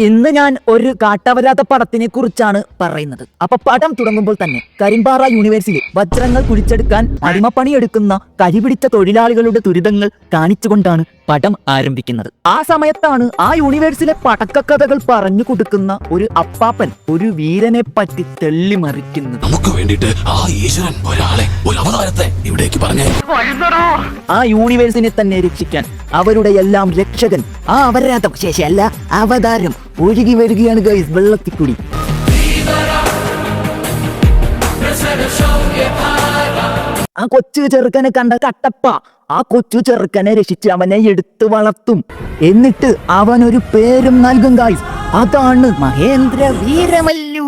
ഇന്ന് ഞാൻ ഒരു കാട്ടവരാത്ത പടത്തിനെ കുറിച്ചാണ് പറയുന്നത്. അപ്പൊ പടം തുടങ്ങുമ്പോൾ തന്നെ കരിമ്പാറ യൂണിവേഴ്സിലെ വജ്രങ്ങൾ കുഴിച്ചെടുക്കാൻ അടിമപ്പണിയെടുക്കുന്ന കരിപിടിച്ച തൊഴിലാളികളുടെ ദുരിതങ്ങൾ കാണിച്ചുകൊണ്ടാണ് പടം ആരംഭിക്കുന്നത്. ആ സമയത്താണ് ആ യൂണിവേഴ്സിലെ പടക്കക്കഥകൾ പറഞ്ഞു കൊടുക്കുന്ന ഒരു അപ്പാപ്പൻ ഒരു വീരനെ പറ്റി തെള്ളിമറിക്കുന്നത്. നമുക്ക് വേണ്ടിയിട്ട് ആ ഈശ്വരൻ ഒരാളെ ഒരു അവതാരത്തെ ഇവിടേക്ക് പറഞ്ഞു. ആ യൂണിവേഴ്സിനെ തന്നെ രക്ഷിക്കാൻ അവരുടെ എല്ലാം രക്ഷകൻ, ആ അവരാധം ശേഷിയല്ല അവതാരം ഒഴുകി വരികയാണ് ഗൈസ് വെള്ളത്തിക്കുടി. ആ കൊച്ചു ചെറുക്കനെ കണ്ട കട്ടപ്പ ആ കൊച്ചു ചെറുക്കനെ രക്ഷിച്ച് അവനെ എടുത്തു വളർത്തും. എന്നിട്ട് അവനൊരു പേരും നൽകും ഗൈസ്. അതാണ് മഹേന്ദ്ര വീരമല്ലു.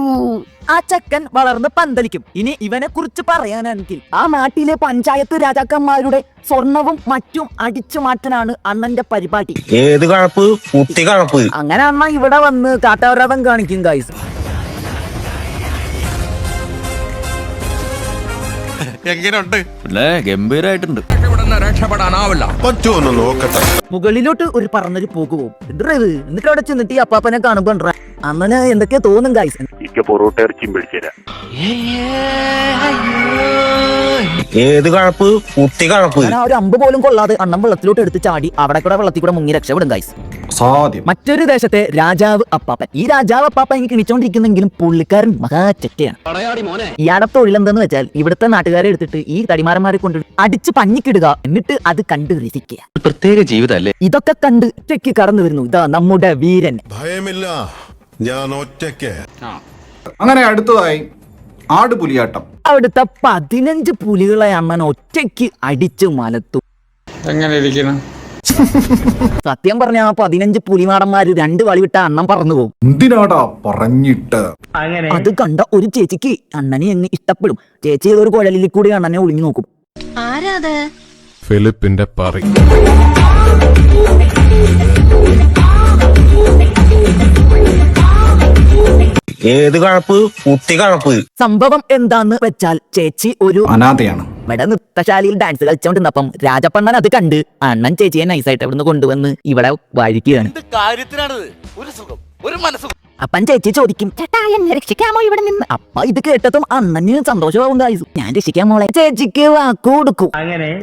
ആ ചക്കൻ വളർന്ന് പന്തലിക്കും. ഇനി ഇവനെ കുറിച്ച് പറയാനാണെങ്കിൽ ആ നാട്ടിലെ പഞ്ചായത്ത് രാജാക്കന്മാരുടെ സ്വർണവും മറ്റും അടിച്ചു മാറ്റാനാണ് അണ്ണന്റെ പരിപാടി. ഏത് കഴപ്പ് കുട്ടി കഴപ്പ്. അങ്ങനെ അണ്ണ ഇവിടെ വന്ന് കാട്ടവരാതം കാണിക്കും ഗൈസ്. എങ്ങനെയുണ്ട്? ഗംഭീരായിട്ടുണ്ട്. രക്ഷപ്പെടാനാവില്ല. പറ്റുമോ നോക്കട്ടെ. മുകളിലോട്ട് ഒരു പറഞ്ഞൊരു പോക്ക് പോകും. എന്താ ഇത്? എന്നിട്ട് അവിടെ ചെന്നിട്ട് ഈ അപ്പാപ്പനെ കാണുമ്പോ അണ്ണന് എന്തൊക്കെയാ തോന്നും ഗൈസ്. ഏത് കഴപ്പ് കുട്ടി കഴപ്പ്. ആ ഒരു അമ്പ് പോലും കൊള്ളാതെ അണ്ണൻ വെള്ളത്തിലോട്ട് എടുത്ത് ചാടി അവിടെ കൂടെ വെള്ളത്തിൽ കൂടെ മുങ്ങി രക്ഷപ്പെടും ഗൈസ്. മറ്റൊരു ദേശത്തെ രാജാവ് അപ്പാപ്പൻ. ഈ രാജാവ് അപ്പാപ്പൻ എനിക്ക് കിണിച്ചോണ്ടിരിക്കുന്നെങ്കിലും പുള്ളിക്കാരൻ മഹാചറ്റയാണ്. ഇയാളുടെ തൊഴിലെന്തെന്ന് വെച്ചാൽ ഇവിടുത്തെ നാട്ടുകാരെ എടുത്തിട്ട് ഈ തടിമാരന്മാരെ കൊണ്ട് അടിച്ച് പഞ്ഞിക്കിടുക, എന്നിട്ട് അത് കണ്ട് രസിക്കുക. പ്രത്യേക ജീവിതല്ലേ ഇതൊക്കെ കണ്ട് ഒറ്റയ്ക്ക് കടന്നു വരുന്നു ഇതാ നമ്മുടെ വീരൻ. ഭയമില്ല, ഞാൻ ഒറ്റയ്ക്ക്. അങ്ങനെ അടുത്തതായി ആടുപുലിയാട്ടം. അവിടുത്തെ 15 പുലികളെ അണ്ണൻ ഒറ്റയ്ക്ക് അടിച്ചു മലത്തും. എങ്ങനെ ഇരിക്കണം? സത്യം പറഞ്ഞ ആ 15 പുലിമാടന്മാര് 2 വളി വിട്ട അണ്ണൻ പറന്നു പോകും. എന്തിനാടാ പറഞ്ഞിട്ട്? അത് കണ്ട ഒരു ചേച്ചിക്ക് അണ്ണനെ അങ്ങ് ഇഷ്ടപ്പെടും. ചേച്ചി ഒരു കുഴലിൽ കൂടി അണ്ണനെ ഒളിഞ്ഞു നോക്കും. ആരാത്? ഫിലിപ്പിന്റെ പറി. ഏത് കഴപ്പ് കുട്ടി കഴപ്പ്. സംഭവം എന്താന്ന് വെച്ചാൽ ചേച്ചി ഒരു അനാഥയാണ്. ഇവിടെ നൃത്തശാലയിൽ ഡാൻസ് കളിച്ചോണ്ടിരുന്നപ്പം രാജപ്പണ്ണൻ അത് കണ്ട് അണ്ണൻ ചേച്ചിയെ നൈസായിട്ട് ഇവിടുന്ന് കൊണ്ടുവന്ന് ഇവിടെ വഴിക്കുകയാണ്. അപ്പൻ ചേച്ചി ചോദിക്കും, ചേട്ടാ എന്നെ രക്ഷിക്കാമോ ഇവിടെ നിന്ന്? അപ്പ ഇത് കേട്ടതും അണ്ണന് സന്തോഷമാവും ഗൈസ്. ഞാൻ രക്ഷിക്കാൻ മോളെ. ചേച്ചിക്ക് വാക്ക് കൊടുക്കും.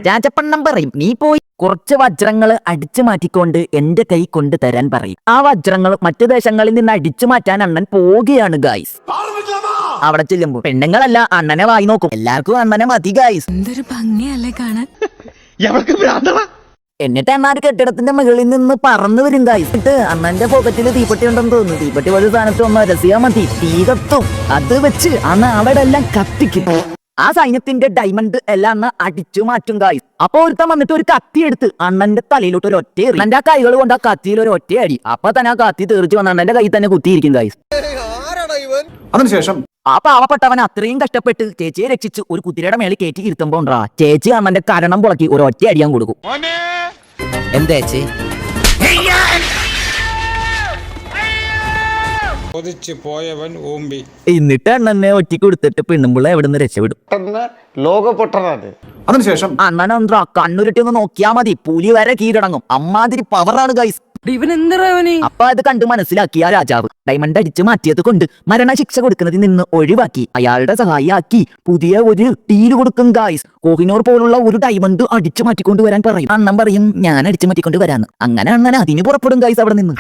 രാജപ്പണ്ണൻ പറയും, നീ പോയി കുറച്ച് വജ്രങ്ങള് അടിച്ചു മാറ്റിക്കൊണ്ട് എന്റെ കൈ കൊണ്ട് തരാൻ പറയും. ആ വജ്രങ്ങൾ മറ്റു ദേശങ്ങളിൽ നിന്ന് അടിച്ചു മാറ്റാൻ അണ്ണൻ പോവുകയാണ് ഗൈസ്. അവിടെ ചെല്ലുമ്പോ പെണ്ണുങ്ങളല്ല അണ്ണനെ വായി നോക്കും. എല്ലാവർക്കും അണ്ണനെ മതി ഗൈസ്. എന്തൊരു ഭംഗിയല്ലേ കാണാൻ. എന്നിട്ട് അണ്ണാര് കെട്ടിടത്തിന്റെ മുകളിൽ നിന്ന് പറന്നു വരും ഗൈസ്. എന്നിട്ട് അണ്ണന്റെ പോക്കറ്റിൽ തീപ്പെട്ടി ഉണ്ടെന്ന് തോന്നുന്നു. തീപ്പെട്ടി പോലെ സ്ഥാനത്ത് ഒന്ന് രസിയാ മതി, തീ കത്തും. അത് വെച്ച് അണ്ണ അവിടെ എല്ലാം കത്തിക്കും. ആ സൈന്യത്തിന്റെ ഡയമണ്ട് എല്ലാം അണ്ണ അടിച്ചു മാറ്റും ഗൈസ്. അപ്പൊ ഒരുത്തൻ വന്നിട്ട് ഒരു കത്തി എടുത്ത് അണ്ണന്റെ തലയിലോട്ട് ഒരു ഒറ്റ എറി. അണ്ണന്റെ ആ കൈകൾ കൊണ്ട് ആ കത്തിയിൽ ഒരു ഒറ്റ അടി. അപ്പൊ തന്നെ ആ കത്തി തീർച്ചു വന്ന് അണ്ണന്റെ കൈ തന്നെ കുത്തിയിരിക്കും ഗൈസ്. അതിനുശേഷം ആ പാവപ്പെട്ടവൻ അത്രയും കഷ്ടപ്പെട്ട് ചേച്ചിയെ രക്ഷിച്ച് ഒരു കുതിരയുടെ മേളിൽ കയറ്റി ഇരുത്തുമ്പോ ചേച്ചി അണ്ണന്റെ കരണം പുളക്കി ഒരു ഒറ്റ അടിയാൻ കൊടുക്കും. എന്താ ചേച്ചി? എന്നിട്ട് അണ്ണനെ ഒറ്റയ്ക്ക് കൊടുത്തിട്ട് പെണ്ണുമ്പിള്ള എവിടെ നിന്ന് രക്ഷപ്പെടും. അതിനുശേഷം അണ്ണനെന്താ കണ്ണുരുട്ടി ഒന്ന് നോക്കിയാ മതി, പുലി വരെ കീഴടങ്ങും. അമ്മാതിരി പവറാണ് ഗൈസ്. അപ്പൊ അത് കണ്ട് മനസ്സിലാക്കിയ രാജാവ് ഡയമണ്ട് അടിച്ചു മാറ്റിയത് കൊണ്ട് മരണശിക്ഷ കൊടുക്കുന്നതിൽ നിന്ന് ഒഴിവാക്കി അയാളുടെ സഹായിയാക്കി പുതിയ ഒരു ഡീല് കൊടുക്കും ഗൈസ്. കോഹിനൂർ പോലുള്ള ഒരു ഡയമണ്ട് അടിച്ചു മാറ്റിക്കൊണ്ട് വരാൻ പറയും. അണ്ണൻ പറയും, ഞാൻ അടിച്ചു മാറ്റിക്കൊണ്ട് വരാന്ന്. അങ്ങനെ അണ്ണൻ അതിന് പുറപ്പെടും ഗൈസ്. അവിടെ നിന്ന്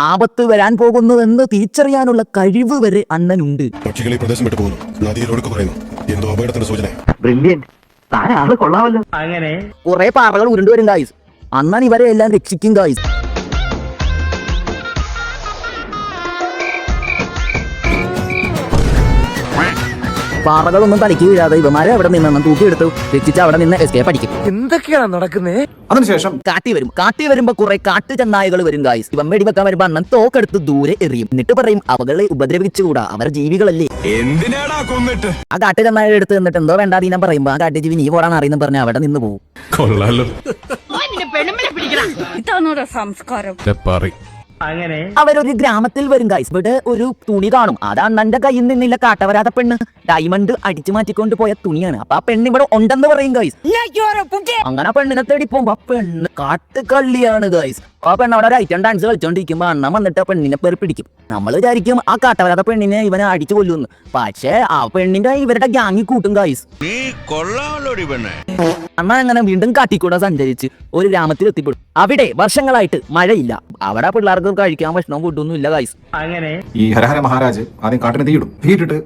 ആപത്ത് വരാൻ പോകുന്നുവെന്ന് തിരിച്ചറിയാനുള്ള കഴിവ് വരെ അണ്ണനുണ്ട്. പക്ഷികൾ ഈ പ്രദേശം വിട്ടു പോകുന്നു. നദിയിലൊടുക്ക് പറയുന്നു. എന്തോ അപകടത്തിന്റെ സൂചന. ബ്രില്യന്റ്, താനാള് കൊള്ളാമല്ലോ. അങ്ങനെ കുറെ പാറകൾ ഉരുണ്ടുവരും ഗൈസ്. അണ്ണൻ ഇവരെ എല്ലാം രക്ഷിക്കും ഗൈസ്. പാറകളൊന്നും തലയ്ക്ക് വീഴാതെ ഇവന്മാരെ അവിടെ നിന്ന് തൂക്കിയെടുത്ത് രക്ഷിച്ച് അവിടെ നിന്ന് എസ്കേപ്പ് അടിക്കും. എന്തൊക്കെയാണ് നടക്കുന്നത്? അതിനുശേഷം കാട്ടി വരുമ്പോ കുറെ കാട്ടു ചെന്നായകൾ വരും ഗൈസ്. ഇവൻ വെടിവെക്കാൻ വരുമ്പോ അണ്ണൻ തോക്കെടുത്ത് ദൂരെ എറിയും. എന്നിട്ട് പറയും, അവകളെ ഉപദ്രവിച്ചുകൂടാ, അവർ ജീവികളല്ലേ. എന്തിനാടാ കൊന്നിട്ട്? ആ കാട്ടു ചെന്നായ എടുത്ത് എന്നിട്ട് എന്തോ വേണ്ടാതീനം പറയുമ്പോ ആ കാട്ടുജീവി നീ പോടാൻ അറിയുന്ന പറഞ്ഞ അവിടെ നിന്ന് പോകും. കൊള്ളാലോ. ഇതാണോടാ സംസ്കാരം? അവരൊരു ഗ്രാമത്തിൽ വരും ഗൈസ്. ഇവിടെ ഒരു തുണി കാണും. അത് അണ്ണന്റെ കയ്യിൽ നിന്നില്ല കാട്ടവരാത പെണ്ണ് ഡയമണ്ട് അടിച്ചു മാറ്റിക്കൊണ്ട് പോയ തുണിയാണ്. അപ്പൊ ആ പെണ്ണ് ഇവിടെ ഉണ്ടെന്ന് പറയും ഗൈസ്. അങ്ങനെ ആ പെണ്ണിനെ തേടി പോകുമ്പോ ആ പെണ്ണ് കാട്ടുകള്ളിയാണ് ഗൈസ്. ആ പെണ്ണ് അവിടെ ഒരു ഐറ്റം ഡാൻസ് കളിച്ചോണ്ടിരിക്കുമ്പോ അണ്ണൻ വന്നിട്ട് ആ പെണ്ണിനെ പേര് പിടിക്കും. നമ്മൾ വിചാരിക്കും ആ കാട്ടവരാത പെണ്ണിനെ ഇവനെ അടിച്ചു കൊല്ലുന്നു. പക്ഷേ ആ പെണ്ണിന്റെ ഇവരുടെ ഗ്യാങ്ങി കൂട്ടും ഗൈസ്. അണ്ണ അങ്ങനെ വീണ്ടും കാട്ടിക്കൂടെ സഞ്ചരിച്ച് ഒരു ഗ്രാമത്തിൽ എത്തിപ്പെടും. അവിടെ വർഷങ്ങളായിട്ട് മഴയില്ല. അവിടെ പിള്ളേർക്ക് കഴിക്കാൻ ഭക്ഷണം ഫുഡൊന്നും ഇല്ല ഗൈസ്. ഈ ഹരഹര മഹാരാജ് ആദ്യം കാട്ടിന് തീയിടും. തീയിട്ടിട്ട്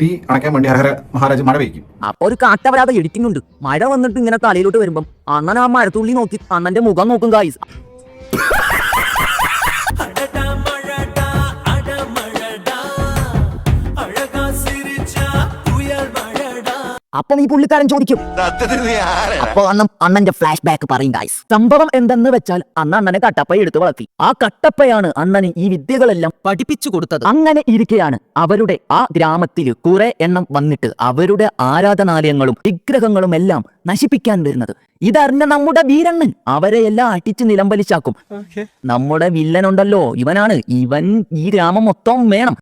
തീ അണയ്ക്കാൻ വേണ്ടി ഹരഹര മഹാരാജ് മഴ പെയ്ക്കും. അപ്പൊ ഒരു കാട്ടവരാത എഡിറ്റിംഗ് ഉണ്ട്. മഴ വന്നിട്ട് ഇങ്ങനെ തലയിലോട്ട് വരുമ്പം അണ്ണൻ ആ മഴത്തുള്ളി നോക്കി അണ്ണന്റെ മുഖം നോക്കും ഗൈസ്. അപ്പൊ ഈ പുള്ളിക്കാരൻ ചോദിക്കും. അപ്പൊ അണ്ണന്റെ ഫ്ലാഷ് ബാക്ക് പറയും ഗൈസ്. സംഭവം എന്തെന്ന് വെച്ചാൽ അണ്ണനെ കട്ടപ്പ എടുത്ത് വളർത്തി. ആ കട്ടപ്പയാണ് അണ്ണന് ഈ വിദ്യകളെല്ലാം പഠിപ്പിച്ചു കൊടുത്തത്. അങ്ങനെ ഇരിക്കെയാണ് അവരുടെ ആ ഗ്രാമത്തിൽ കുറെ എണ്ണം വന്നിട്ട് അവരുടെ ആരാധനാലയങ്ങളും വിഗ്രഹങ്ങളും എല്ലാം നശിപ്പിക്കാൻ വരുന്നത്. ഇതറിഞ്ഞ നമ്മുടെ വീരണ്ണൻ അവരെ എല്ലാം അടിച്ച് നിലംപലിച്ചാക്കും. നമ്മുടെ വില്ലനുണ്ടല്ലോ, ഇവനാണ്. ഇവൻ ഈ ഗ്രാമം മൊത്തം വേണം.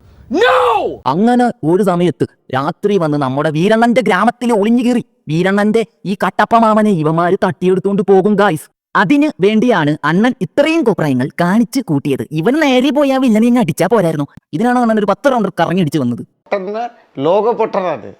അങ്ങനെ ഒരു സമയത്ത് രാത്രി വന്ന് നമ്മുടെ വീരണ്ണന്റെ ഗ്രാമത്തിൽ ഒളിഞ്ഞു കയറി വീരണ്ണന്റെ ഈ കട്ടപ്പ മാമനെ ഇവന്മാര് തട്ടിയെടുത്തോണ്ട് പോകും ഗായ്സ്. അതിന് വേണ്ടിയാണ് അണ്ണൻ ഇത്രയും കുപ്രായങ്ങൾ കാണിച്ചു കൂട്ടിയത്. ഇവൻ നേരെ പോയി ആ വില്ലനെ അങ്ങ് അടിച്ചാ പോരായിരുന്നു. ഇതിനാണ് അണ്ണൻ ഒരു 10 റൗണ്ട് കറങ്ങി അടിച്ചു വന്നത്.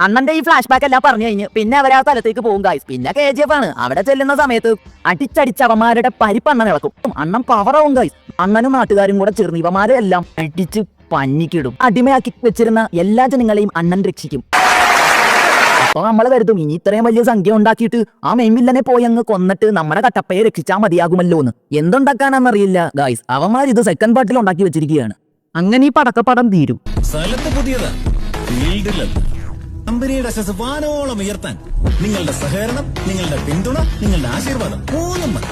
അണ്ണന്റെ ഈ ഫ്ലാഷ് ബാക്ക് എല്ലാം പറഞ്ഞു കഴിഞ്ഞ് പിന്നെ അവരാ സ്ഥലത്തേക്ക് പോകും ഗായ്സ്. പിന്നെ KGF ആണ്. അവിടെ ചെല്ലുന്ന സമയത്ത് അടിച്ചവന്മാരുടെ പരിപ്പണ്ണൻ ഇളക്കും. അണ്ണൻ പവറാവും ഗായ്സ്. അണ്ണനും നാട്ടുകാരും കൂടെ ചേർന്ന് ഇവന്മാരെ എല്ലാം അടിച്ച് പഞ്ഞിക്കിടും. അടിമയാക്കി വെച്ചിരുന്ന എല്ലാ ജനങ്ങളെയും അണ്ണൻ രക്ഷിക്കും. അപ്പൊ നമ്മൾ കരുതും ഇനി ഇത്രയും വലിയ സംഖ്യ ഉണ്ടാക്കിയിട്ട് ആ മെയിൻ വില്ലനെ പോയി അങ്ങ് കൊന്നിട്ട് നമ്മുടെ കട്ടപ്പയെ രക്ഷിച്ചാൽ മതിയാകുമല്ലോ എന്ന്. എന്തുണ്ടാക്കാനാന്നറിയില്ല ഗായ്സ്. അവന്മാർ ഇത് സെക്കൻഡ് പാർട്ടിൽ ഉണ്ടാക്കി വെച്ചിരിക്കുകയാണ്. അങ്ങനെ ഈ പടക്കപ്പടം തീരും. സ്ഥലത്ത് പുതിയതാ, ഫീൽഡിലല്ല. കമ്പനിയുടെ അസസ് വാനോളം ഉയർത്താൻ നിങ്ങളുടെ സഹകരണം, നിങ്ങളുടെ പിന്തുണ, നിങ്ങളുടെ ആശീർവാദം മൂന്നും മതി.